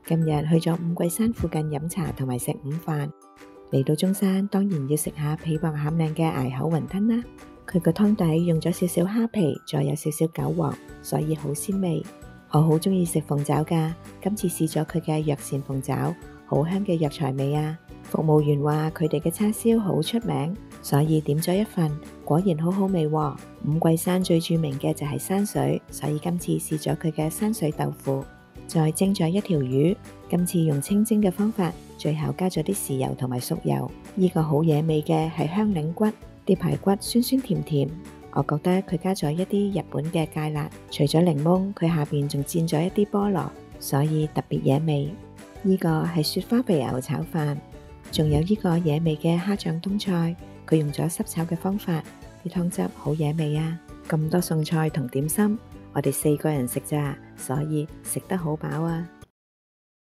今日去咗五桂山附近飲茶同埋食午飯。嚟到中山，當然要食下皮薄餡靚嘅崖口雲吞啦。佢個湯底用咗少少蝦皮，再有少少韭黃，所以好鮮味。我好鍾意食鳳爪㗎，今次試咗佢嘅藥膳鳳爪，好香嘅藥材味啊！服務員話佢哋嘅叉燒好出名，所以點咗一份，果然好好味喎。五桂山最著名嘅就係山水，所以今次試咗佢嘅山水豆腐。再蒸咗一條魚，今次用清蒸嘅方法，最後加咗啲豉油同埋熟油。呢個好惹味嘅係香檸骨，啲排骨酸酸甜甜。我覺得佢加咗一啲日本嘅芥辣，除咗檸檬，佢下邊仲煎咗一啲菠蘿，所以特別惹味。呢個係雪花肥牛炒飯，仲有呢個惹味嘅蝦醬冬菜，佢用咗濕炒嘅方法，啲湯汁好惹味啊！咁多餸菜同點心，我哋4個人食咋，所以食得好飽啊！